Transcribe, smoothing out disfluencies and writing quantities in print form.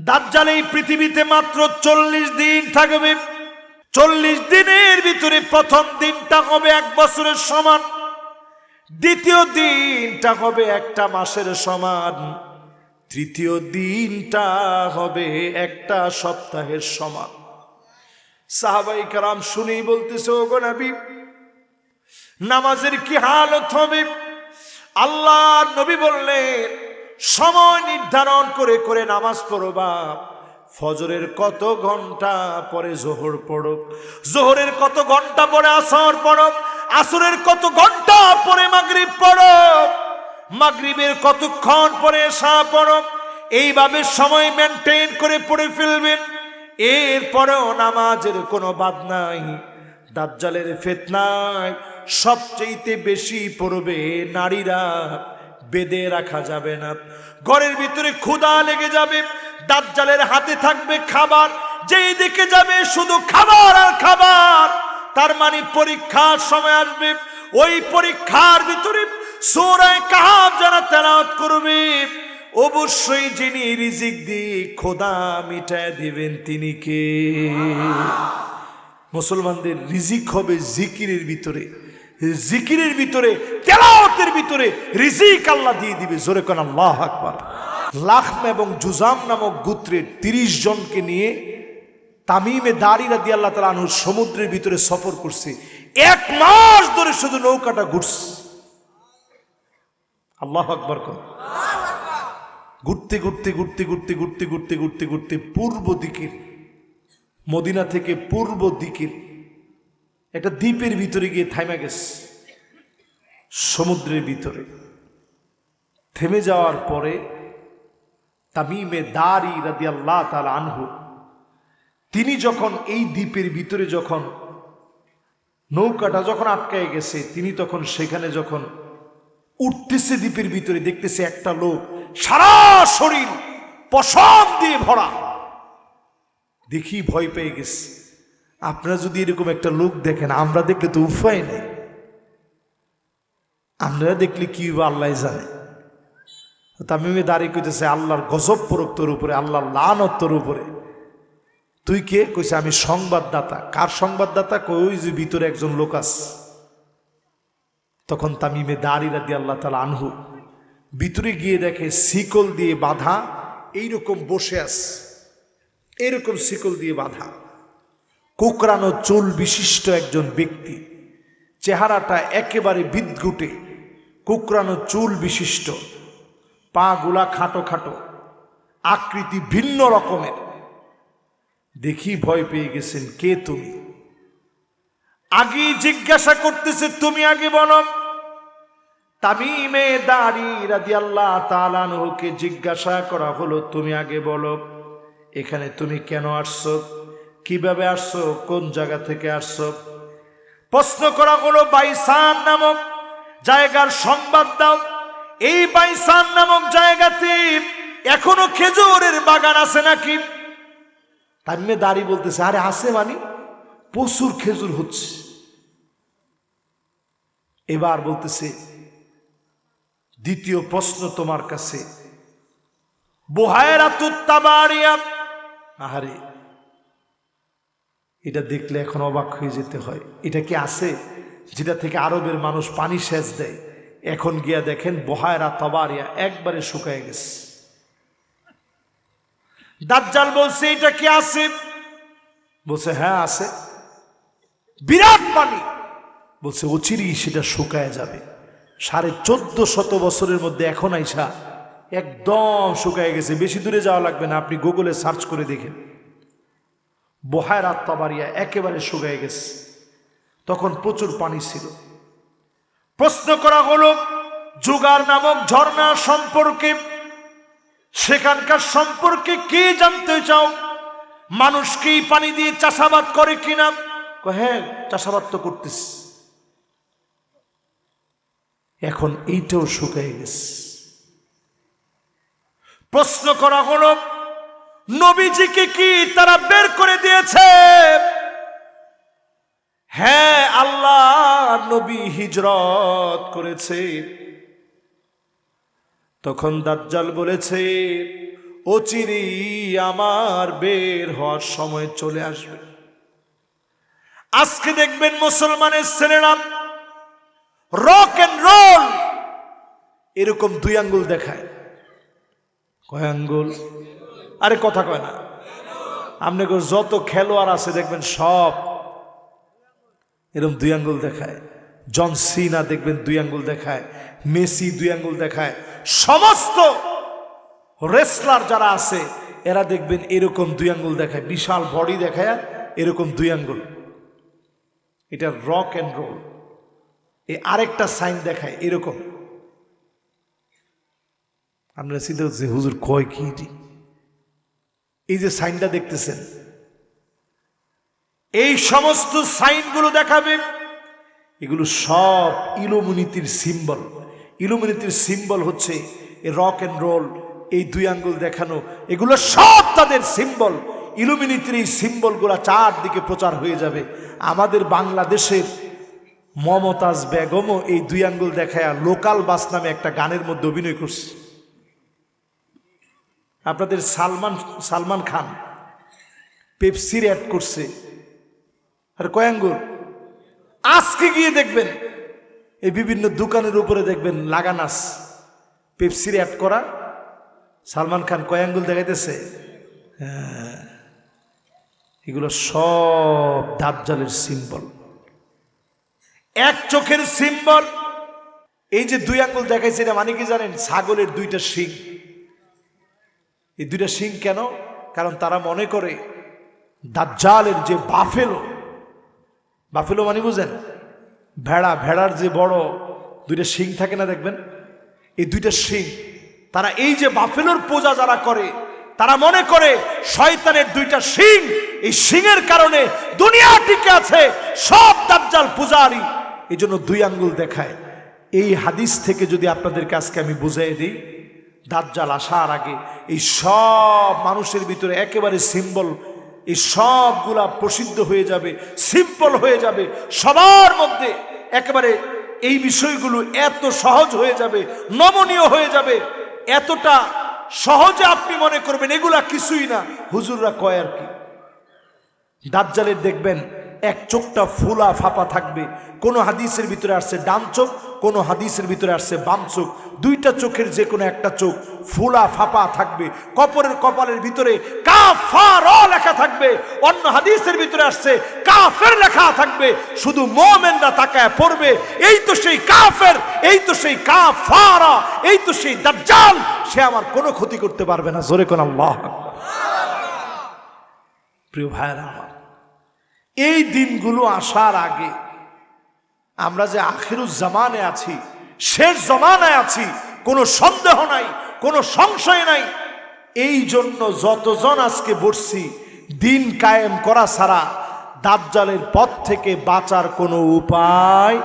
দাজ্জাল এই পৃথিবীতে মাত্র 40 দিন থাকবে। 40 দিনের ভিতরে প্রথম দিনটা হবে 1 বছরের সমান, দ্বিতীয় দিনটা হবে 1টা মাসের সমান, তৃতীয় দিনটা হবে 1টা সপ্তাহের সমান। সাহাবায়ে কেরাম শুনেই বলতেছে, ওগো নবী, নামাজের কি হালত হবে? আল্লাহর নবী বললেন, সময় নির্ধারণ করে করে নামাজ পড়বা। ফজরের কত ঘন্টা পরে যোহর পড়ো, যোহরের কত ঘন্টা পরে আসর পড়ো, আসরের কত ঘন্টা পরে মাগরিব পড়ো, মাগরিবের কতক্ষণ পরে এশা পড়ো। এইভাবে সময় মেনটেন করে পড়ে ফেলবেন। এরপরেও নামাজের কোনো বাদ নাই। দাজ্জালের ফিতনায় সবচেয়ে বেশি পড়বে নারীরা। বেঁধে রাখা যাবে না, ঘরের ভিতরে ক্ষুধা লেগে যাবে, দাজ্জালের হাতে থাকবে খাবার, যেই দিকে যাবে শুধু খাবার আর খাবার। তার মানে পরীক্ষার সময় আসবে, ওই পরীক্ষার ভিতরে সূরা কাহাফ যারা তেলাওয়াত করবে, অবশ্যই যিনি রিজিক দিয়ে খোদা মিটায় দিবেন তিনি কে? মুসলমানদের রিজিক হবে জিকিরের ভিতরে, জিকিরের ভিতরে, তেলাওয়াতের ভিতরে রিজিক আল্লাহ দিয়ে দিবে। জোরে কোন আল্লাহু আকবার। লাখম এবং জুজাম নামক গোত্রের 30 জনকে নিয়ে তামিমে দারি রাদিয়াল্লাহু তাআলা আনহু সমুদ্রের ভিতরে সফর করছে। 1 মাস ধরে শুধু নৌকাটা ঘুরছে। আল্লাহু আকবার কোন। ঘুরতে ঘুরতে ঘুরতে ঘুরতে ঘুরতে ঘুরতে ঘুরতে ঘুরতে পূর্ব দিকের, মদিনা থেকে পূর্ব দিকের একটা দ্বীপের ভিতরে গিয়ে থামে গেছে। সমুদ্রের ভিতরে থেমে যাওয়ার পরে তামিমে দারি রাদিয়াল্লাহু তাআলা আনহু তিনি যখন এই দ্বীপের ভিতরে যখন নৌকাটা যখন আটকায় গেছে, তিনি তখন সেখানে যখন উঠতেছে দ্বীপের ভিতরে, দেখতেছে একটা লোক সারা শরীর পশম দিয়ে ভরা। দেখি ভয় পেয়ে গেছে। আপনারা যদি এরকম একটা লোক দেখেন, আমরা দেখলে তো উপায় নেই, আপনারা দেখলে কি হবে আল্লাহ জানে। তামিমে দাঁড়িয়ে কইতেছে, আল্লাহর গজব পড়ুক তোর উপরে, আল্লাহর লানত তোর উপরে। তুই কে? কইছে আমি সংবাদদাতা। কার সংবাদদাতা? কই যে ভিতরে একজন লোক আছে। তখন তামিমে দাঁড়ি রাদিয়াল্লাহু তাআলা আনহু ভিতরে গিয়ে দেখে শিকল দিয়ে বাঁধা, এইরকম বসে আছে, এরকম শিকল দিয়ে বাঁধা, কোকড়ানো চুল বিশিষ্ট একজন ব্যক্তি। চেহারাটা একেবারে বিদঘুটে, কোকড়ানো চুল বিশিষ্ট, পা গুলা খাটো খাটো, আকৃতি ভিন্ন রকমের। দেখি ভয় পেয়ে গেছেন, কে তুমি? আগে জিজ্ঞাসা করতেছে, তুমি আগে বলো। তামিমে দারি রাদিয়াল্লাহু তাআলা আনহুকে জিজ্ঞাসা করা হলো, তুমি আগে বলো, এখানে তুমি কেন আসছো, কিভাবে আসছো, কোন জায়গা থেকে আসছো? প্রশ্ন করা হলো, বাইসান নামক জায়গার সংবাদ দাও। এই বাইসান নামক জায়গাতে এখনো খেজুরের বাগান আছে নাকি? তামিমে দারি বলতেছে, আরে আছে মানে, প্রচুর খেজুর হচ্ছে। এবার বলতেছে, দ্বিতীয় প্রশ্ন তোমার কাছে, বুহায়রাতুত তাবারিয়া। আহারে, এটা দেখলে এখন অবাক হয়ে যেতে হয়। এটা কি আছে যেটা থেকে আরবের মানুষ পানি সেচ দেয়? এখন গিয়া দেখেন বুহায়রা তাবারিয়া একবারে শুকায় গেছে। দাজ্জাল বলছে, এটা কি আছে? বলছে, হ্যাঁ আছে, বিরাট পানি। বলছে, অচিরেই সেটা শুকায় যাবে। 1450 বছরের মধ্যে এখন আইসা একদম শুকায় গেছে। বেশি দূরে যাওয়া লাগবে না, আপনি গুগলে সার্চ করে দেখেন, বুহায়রা তাবারিয়া একেবারে শুকায় গেছে। তখন প্রচুর পানি ছিল। প্রশ্ন করা হলো, জুগার নামক ঝর্ণা সম্পর্কে, সেখানকার সম্পর্কে কি জানতে চাও? মানুষ কি পানি দিয়ে চাষাবাদ করে কিনা? হ্যাঁ, চাষাবাদ তো করতেছে। এখন এইটাও শুকায় গেছে। প্রশ্ন করা হলো, নবীজিকে কি তারা বের করে দিয়েছে? হ্যাঁ, আল্লাহ নবী হিজরত করেছে। তখন দাজ্জাল বলেছে, অচিরেই আমার বের হওয়ার সময় চলে আসবে। আজকে দেখবেন মুসলমানের ছেলেরা রক এন্ড রোল এরকম 2 আঙ্গুল দেখায়। কয় আঙ্গুল? আরে কথা কয় না। আপনাকে যত খেলোয়াড় আছে দেখবেন সব এরকম 2 আঙ্গুল দেখায়। জন সিনা দেখবেন 2 আঙ্গুল দেখায়, মেসি 2 আঙ্গুল দেখায়, সমস্ত রেসলার যারা আছে এরা দেখবেন এরকম 2 আঙ্গুল দেখায়, বিশাল বডি দেখায় এরকম 2 আঙ্গুল। এটা রক এন্ড রোল। এই আরেকটা সাইন দেখায় এরকম। আপনারা চিন্তা করছেন হুজুর কয় কি? এই যে সাইনটা দেখতেছেন, এই সমস্ত সাইনগুলো দেখাবে, এগুলো সব ইলুমিনাতির সিম্বল। ইলুমিনাতির সিম্বল হচ্ছে এই রক এন্ড রোল, এই 2 আঙ্গুল দেখানো, এগুলো সব তাদের সিম্বল। ইলুমিনাতির এই সিম্বলগুলো চারদিকে প্রচার হয়ে যাবে। আমাদের বাংলাদেশের মমতাজ বেগমও এই 2 আঙ্গুল দেখায়া লোকাল বাস নামে একটা গানের মধ্যে অভিনয় করছে। আপনাদের সালমান খান পেপসির অ্যাড করছে, আর কয় আঙ্গুল? আজকে গিয়ে দেখবেন এই বিভিন্ন দোকানের উপরে দেখবেন লাগানাস পেপসির অ্যাড করা, সালমান খান কয় আঙ্গুল দেখাইতেছে? এগুলো সব দাজ্জালের সিম্বল, এক চোখের সিম্বল। এই যে 2 আঙ্গুল দেখাইছে এটা মানে কি জানেন? ছাগলের 2টা শিং। এই 2টা শিং কেন? কারণ তারা মনে করে দাজ্জালের যে বাফেলো মানে বুঝেন ভেড়া, ভেড়ার যে বড় 2টা শিং থাকে না দেখবেন, এই 2টা শিং, তারা এই যে বাফেলোর পূজা যারা করে তারা মনে করে শয়তানের 2টা শিং, এই শিংয়ের কারণে দুনিয়া টিকে আছে, সব দাজ্জাল পূজারি, এই জন্য 2 আঙ্গুল দেখায়। এই হাদিস থেকে যদি আপনাদেরকে আজকে আমি বুঝিয়ে দিই, দাজ্জাল আসার আগে এই সব মানুষের ভিতরে একেবারে সিম্বল, এই সবগুলা প্রসিদ্ধ হয়ে যাবে, সিম্পল হয়ে যাবে, সবার মধ্যে একেবারে এই বিষয়গুলো এত সহজ হয়ে যাবে, নমনীয় হয়ে যাবে, এতটা সহজে আপনি মনে করবেন এগুলা কিছুই না, হুজুররা কয় আর কি। দাজ্জালের দেখবেন এক চোখটা ফুলা ফাঁপা থাকবে, কোন হাদিসের ভিতরে আসছে ডান চোখ, কোন হাদিসের ভিতরে আসছে বাম চোখ, 2টা চোখের যে কোনো একটা চোখ ফুলা ফাঁপা থাকবে, কপালের ভিতরে কাফার লেখা থাকবে, অন্য হাদিসের ভিতরে আসছে কাফের লেখা থাকবে, শুধু মুমিনরা তাকায় পড়বে, এই তো সেই কাফের, এই তো সেই কাফারা, এই তো সেই দাজ্জাল, সে আমার কোনো ক্ষতি করতে পারবে না। জোরে কোন আল্লাহু আকবার। প্রিয় ভাইরা আমার, এই দিনগুলো আসার আগে আমরা যে আখিরুজ জামানে আছি, শেষ জামানায় আছি, কোনো সন্দেহ নাই, কোনো সংশয় নাই। এই জন্য যতজন আজকে বসছি, দিন কায়েম করা ছাড়া দাজ্জালের পথ থেকে বাঁচার কোনো উপায়